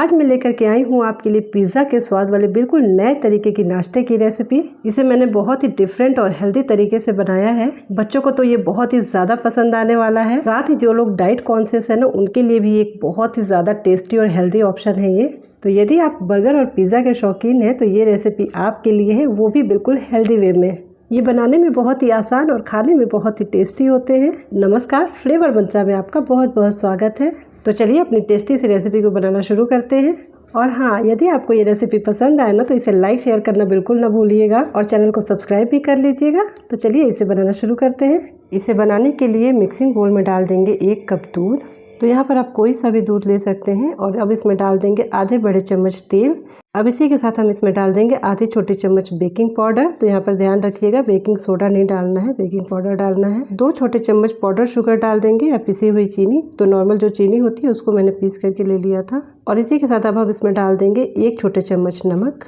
आज मैं लेकर के आई हूँ आपके लिए पिज़्ज़ा के स्वाद वाले बिल्कुल नए तरीके की नाश्ते की रेसिपी। इसे मैंने बहुत ही डिफरेंट और हेल्दी तरीके से बनाया है। बच्चों को तो ये बहुत ही ज़्यादा पसंद आने वाला है। साथ ही जो लोग डाइट कॉन्शियस है ना, उनके लिए भी एक बहुत ही ज़्यादा टेस्टी और हेल्दी ऑप्शन है ये। तो यदि आप बर्गर और पिज़्ज़ा के शौकीन हैं तो ये रेसिपी आपके लिए है, वो भी बिल्कुल हेल्दी वे में। ये बनाने में बहुत ही आसान और खाने में बहुत ही टेस्टी होते हैं। नमस्कार, फ्लेवर मंत्रा में आपका बहुत बहुत स्वागत है। तो चलिए अपनी टेस्टी सी रेसिपी को बनाना शुरू करते हैं। और हाँ, यदि आपको ये रेसिपी पसंद आए ना तो इसे लाइक शेयर करना बिल्कुल ना भूलिएगा और चैनल को सब्सक्राइब भी कर लीजिएगा। तो चलिए इसे बनाना शुरू करते हैं। इसे बनाने के लिए मिक्सिंग बोल में डाल देंगे 1 कप दूध। तो यहाँ पर आप कोई सा भी दूध ले सकते हैं। और अब इसमें डाल देंगे आधे बड़े चम्मच तेल। अब इसी के साथ हम इसमें डाल देंगे आधी छोटी चम्मच बेकिंग पाउडर। तो यहाँ पर ध्यान रखिएगा, बेकिंग सोडा नहीं डालना है, बेकिंग पाउडर डालना है। 2 छोटे चम्मच पाउडर शुगर डाल देंगे या पिसी हुई चीनी। तो नॉर्मल जो चीनी होती है उसको मैंने पीस करके ले लिया था। और इसी के साथ अब हम इसमें डाल देंगे 1 छोटे चम्मच नमक।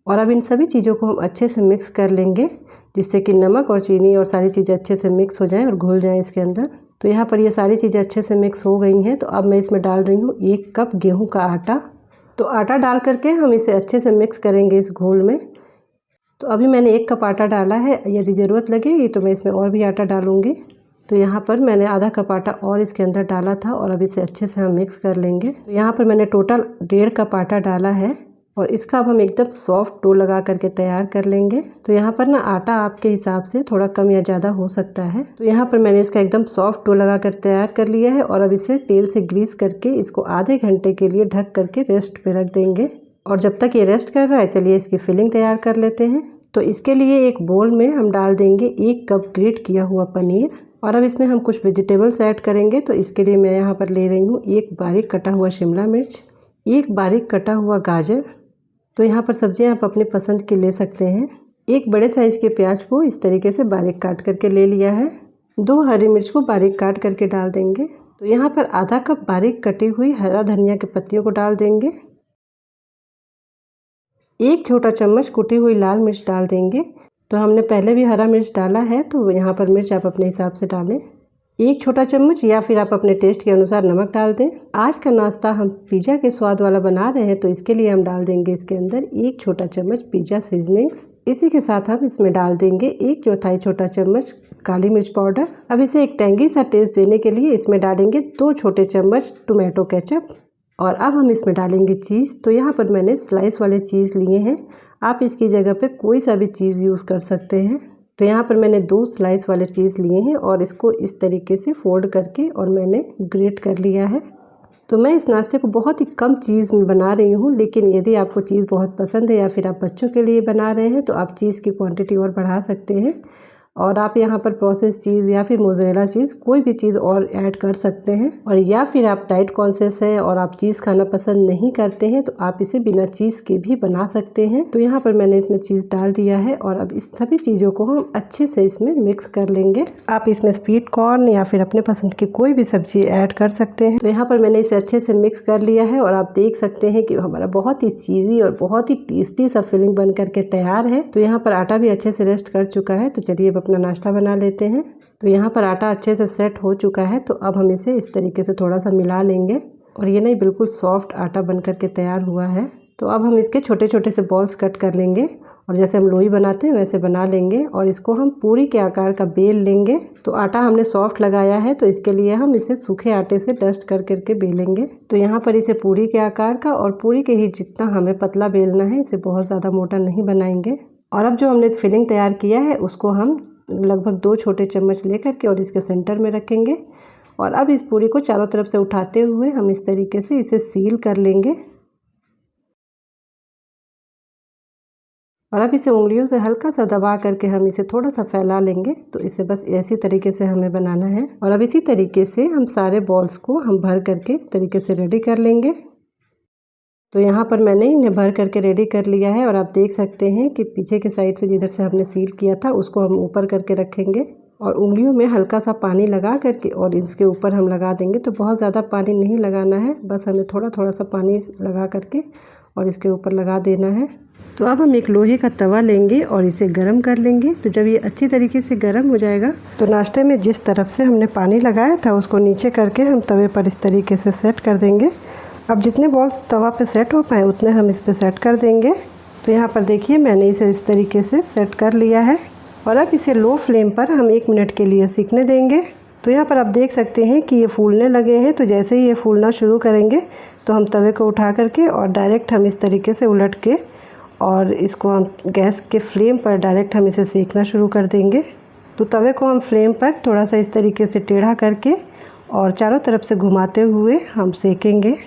और अब इन सभी चीज़ों को हम अच्छे से मिक्स कर लेंगे, जिससे कि नमक और चीनी और सारी चीज़ें अच्छे से मिक्स हो जाएं और घुल जाएं इसके अंदर। तो यहाँ पर ये सारी चीज़ें अच्छे से मिक्स हो गई हैं। तो अब मैं इसमें डाल रही हूँ 1 कप गेहूं का आटा। तो आटा डाल करके हम इसे अच्छे से मिक्स करेंगे इस घोल में। तो अभी मैंने 1 कप आटा डाला है, यदि ज़रूरत लगेगी तो मैं इसमें और भी आटा डालूँगी। तो यहाँ पर मैंने आधा कप आटा और इसके अंदर डाला था और अब इसे अच्छे से हम मिक्स कर लेंगे। तो यहाँ पर मैंने टोटल 1.5 कप आटा डाला है और इसका अब हम एकदम सॉफ्ट डो लगा करके तैयार कर लेंगे। तो यहाँ पर ना आटा आपके हिसाब से थोड़ा कम या ज़्यादा हो सकता है। तो यहाँ पर मैंने इसका एकदम सॉफ्ट डो लगा कर तैयार कर लिया है और अब इसे तेल से ग्रीस करके इसको आधे घंटे के लिए ढक करके रेस्ट पे रख देंगे। और जब तक ये रेस्ट कर रहा है, चलिए इसकी फिलिंग तैयार कर लेते हैं। तो इसके लिए एक बोल में हम डाल देंगे 1 कप ग्रेट किया हुआ पनीर। और अब इसमें हम कुछ वेजिटेबल्स ऐड करेंगे। तो इसके लिए मैं यहाँ पर ले रही हूँ 1 बारीक कटा हुआ शिमला मिर्च, 1 बारीक कटा हुआ गाजर। तो यहाँ पर सब्जियाँ आप अपनी पसंद की ले सकते हैं। 1 बड़े साइज़ के प्याज को इस तरीके से बारीक काट करके ले लिया है। 2 हरी मिर्च को बारीक काट करके डाल देंगे। तो यहाँ पर आधा कप बारीक कटी हुई हरा धनिया के पत्तियों को डाल देंगे। 1 छोटा चम्मच कुटी हुई लाल मिर्च डाल देंगे। तो हमने पहले भी हरा मिर्च डाला है, तो यहाँ पर मिर्च आप अपने हिसाब से डालें। 1 छोटा चम्मच या फिर आप अपने टेस्ट के अनुसार नमक डाल दें। आज का नाश्ता हम पिज़्ज़ा के स्वाद वाला बना रहे हैं, तो इसके लिए हम डाल देंगे इसके अंदर 1 छोटा चम्मच पिज़्ज़ा सीजनिंग्स। इसी के साथ हम इसमें डाल देंगे 1/4 छोटा चम्मच काली मिर्च पाउडर। अब इसे एक टेंगी सा टेस्ट देने के लिए इसमें डालेंगे 2 छोटे चम्मच टोमेटो केचप। और अब हम इसमें डालेंगे चीज़। तो यहाँ पर मैंने स्लाइस वाले चीज़ लिए हैं, आप इसकी जगह पे कोई सा भी चीज़ यूज़ कर सकते हैं। तो यहाँ पर मैंने 2 स्लाइस वाले चीज़ लिए हैं और इसको इस तरीके से फोल्ड करके और मैंने ग्रेट कर लिया है। तो मैं इस नाश्ते को बहुत ही कम चीज़ में बना रही हूँ, लेकिन यदि आपको चीज़ बहुत पसंद है या फिर आप बच्चों के लिए बना रहे हैं तो आप चीज़ की क्वांटिटी और बढ़ा सकते हैं। और आप यहाँ पर प्रोसेस चीज़ या फिर मोज़रेला चीज़ कोई भी चीज़ और ऐड कर सकते हैं। और या फिर आप डाइट कॉन्शियस हैं और आप चीज़ खाना पसंद नहीं करते हैं तो आप इसे बिना चीज़ के भी बना सकते हैं। तो यहाँ पर मैंने इसमें चीज़ डाल दिया है और अब इस सभी चीज़ों को हम अच्छे से इसमें मिक्स कर लेंगे। आप इसमें स्वीट कॉर्न या फिर अपने पसंद की कोई भी सब्जी ऐड कर सकते हैं। तो यहाँ पर मैंने इसे अच्छे से मिक्स कर लिया है और आप देख सकते हैं कि हमारा बहुत ही चीज़ी और बहुत ही टेस्टी सा फिलिंग बन करके तैयार है। तो यहाँ पर आटा भी अच्छे से रेस्ट कर चुका है। तो चलिए अपना नाश्ता बना लेते हैं। तो यहाँ पर आटा अच्छे से सेट हो चुका है। तो अब हम इसे इस तरीके से थोड़ा सा मिला लेंगे और ये नहीं बिल्कुल सॉफ्ट आटा बन करके तैयार हुआ है। तो अब हम इसके छोटे छोटे से बॉल्स कट कर लेंगे और जैसे हम लोई बनाते हैं वैसे बना लेंगे और इसको हम पूरी के आकार का बेल लेंगे। तो आटा हमने सॉफ्ट लगाया है, तो इसके लिए हम इसे सूखे आटे से डस्ट कर करके बेलेंगे। तो यहाँ पर इसे पूरी के आकार का और पूरी के ही जितना हमें पतला बेलना है, इसे बहुत ज़्यादा मोटा नहीं बनाएंगे। और अब जो हमने फिलिंग तैयार किया है उसको हम लगभग 2 छोटे चम्मच लेकर के और इसके सेंटर में रखेंगे। और अब इस पूरी को चारों तरफ से उठाते हुए हम इस तरीके से इसे सील कर लेंगे। और अब इसे उंगलियों से हल्का सा दबा करके हम इसे थोड़ा सा फैला लेंगे। तो इसे बस इसी तरीके से हमें बनाना है। और अब इसी तरीके से हम सारे बॉल्स को हम भर करके इस तरीके से रेडी कर लेंगे। तो यहाँ पर मैंने इन्हें भर करके रेडी कर लिया है और आप देख सकते हैं कि पीछे के साइड से जिधर से हमने सील किया था उसको हम ऊपर करके रखेंगे और उंगलियों में हल्का सा पानी लगा करके और इसके ऊपर हम लगा देंगे। तो बहुत ज़्यादा पानी नहीं लगाना है, बस हमें थोड़ा थोड़ा सा पानी लगा करके और इसके ऊपर लगा देना है। तो अब हम एक लोहे का तवा लेंगे और इसे गर्म कर लेंगे। तो जब ये अच्छी तरीके से गर्म हो जाएगा तो नाश्ते में जिस तरफ से हमने पानी लगाया था उसको नीचे करके हम तवे पर इस तरीके से सेट कर देंगे। अब जितने बॉल्स तवा पे सेट हो पाए उतने हम इस पे सेट कर देंगे। तो यहाँ पर देखिए मैंने इसे इस तरीके से सेट कर लिया है और अब इसे लो फ्लेम पर हम 1 मिनट के लिए सीखने देंगे। तो यहाँ पर आप देख सकते हैं कि ये फूलने लगे हैं। तो जैसे ही ये फूलना शुरू करेंगे तो हम तवे को उठा करके और डायरेक्ट हम इस तरीके से उलट के और इसको हम गैस के फ्लेम पर डायरेक्ट हम इसे सेकना शुरू कर देंगे। तो तवे को हम फ्लेम पर थोड़ा सा इस तरीके से टेढ़ा करके और चारों तरफ से घुमाते हुए हम सेकेंगे।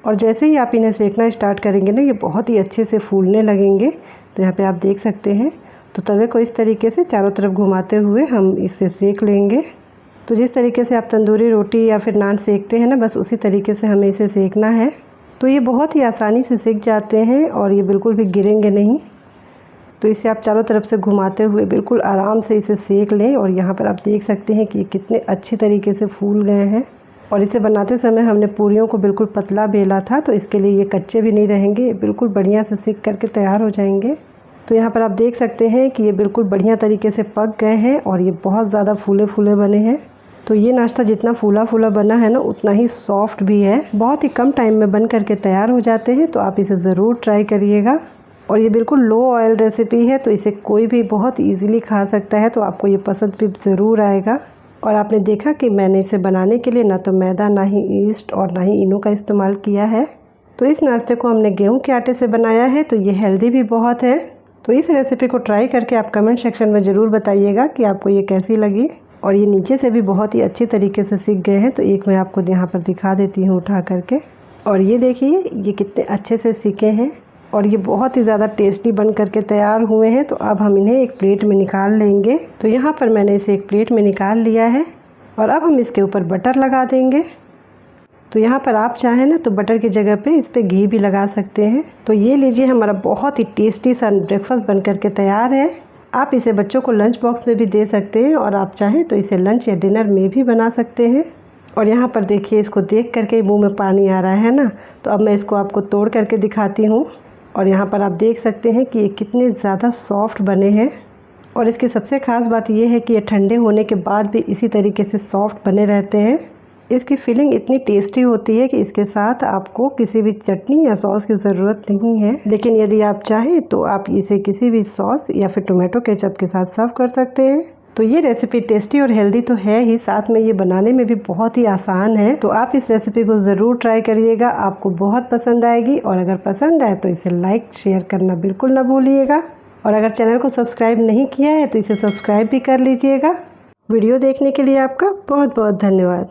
और जैसे ही आप इन्हें सेकना स्टार्ट करेंगे ना, ये बहुत ही अच्छे से फूलने लगेंगे। तो यहाँ पे आप देख सकते हैं। तो तवे को इस तरीके से चारों तरफ घुमाते हुए हम इसे सेक लेंगे। तो जिस तरीके से आप तंदूरी रोटी या फिर नान सेकते हैं ना, बस उसी तरीके से हमें इसे सेकना है। तो ये बहुत ही आसानी से सिक जाते हैं और ये बिल्कुल भी गिरेंगे नहीं। तो इसे आप चारों तरफ से घुमाते हुए बिल्कुल आराम से इसे सेक लें। और यहाँ पर आप देख सकते हैं कि ये कितने अच्छे तरीके से फूल गए हैं। और इसे बनाते समय हमने पूरियों को बिल्कुल पतला बेला था, तो इसके लिए ये कच्चे भी नहीं रहेंगे, बिल्कुल बढ़िया से सिक करके तैयार हो जाएंगे। तो यहाँ पर आप देख सकते हैं कि ये बिल्कुल बढ़िया तरीके से पक गए हैं और ये बहुत ज़्यादा फूले फूले बने हैं। तो ये नाश्ता जितना फूला फूला बना है ना, उतना ही सॉफ्ट भी है। बहुत ही कम टाइम में बन करके तैयार हो जाते हैं। तो आप इसे ज़रूर ट्राई करिएगा। और ये बिल्कुल लो ऑयल रेसिपी है, तो इसे कोई भी बहुत ईजीली खा सकता है। तो आपको ये पसंद भी ज़रूर आएगा। और आपने देखा कि मैंने इसे बनाने के लिए ना तो मैदा, ना ही ईस्ट और ना ही इनो का इस्तेमाल किया है। तो इस नाश्ते को हमने गेहूं के आटे से बनाया है, तो ये हेल्दी भी बहुत है। तो इस रेसिपी को ट्राई करके आप कमेंट सेक्शन में ज़रूर बताइएगा कि आपको ये कैसी लगी। और ये नीचे से भी बहुत ही अच्छी तरीके से सीख गए हैं। तो एक मैं आपको यहाँ पर दिखा देती हूँ उठा करके। और ये देखिए ये कितने अच्छे से सीखे हैं और ये बहुत ही ज़्यादा टेस्टी बन करके तैयार हुए हैं। तो अब हम इन्हें एक प्लेट में निकाल लेंगे। तो यहाँ पर मैंने इसे एक प्लेट में निकाल लिया है और अब हम इसके ऊपर बटर लगा देंगे। तो यहाँ पर आप चाहें ना तो बटर की जगह पे इस पर घी भी लगा सकते हैं। तो ये लीजिए हमारा बहुत ही टेस्टी सा ब्रेकफास्ट बन करके तैयार है। आप इसे बच्चों को लंच बॉक्स में भी दे सकते हैं और आप चाहें तो इसे लंच या डिनर में भी बना सकते हैं। और यहाँ पर देखिए इसको देख करके मुंह में पानी आ रहा है ना। तो अब मैं इसको आपको तोड़ करके दिखाती हूँ। और यहाँ पर आप देख सकते हैं कि ये कितने ज़्यादा सॉफ्ट बने हैं। और इसकी सबसे ख़ास बात ये है कि ये ठंडे होने के बाद भी इसी तरीके से सॉफ्ट बने रहते हैं। इसकी फीलिंग इतनी टेस्टी होती है कि इसके साथ आपको किसी भी चटनी या सॉस की ज़रूरत नहीं है। लेकिन यदि आप चाहें तो आप इसे किसी भी सॉस या फिर टोमेटो केचप के साथ सर्व कर सकते हैं। तो ये रेसिपी टेस्टी और हेल्दी तो है ही, साथ में ये बनाने में भी बहुत ही आसान है। तो आप इस रेसिपी को ज़रूर ट्राई करिएगा, आपको बहुत पसंद आएगी। और अगर पसंद आए तो इसे लाइक शेयर करना बिल्कुल ना भूलिएगा। और अगर चैनल को सब्सक्राइब नहीं किया है तो इसे सब्सक्राइब भी कर लीजिएगा। वीडियो देखने के लिए आपका बहुत बहुत धन्यवाद।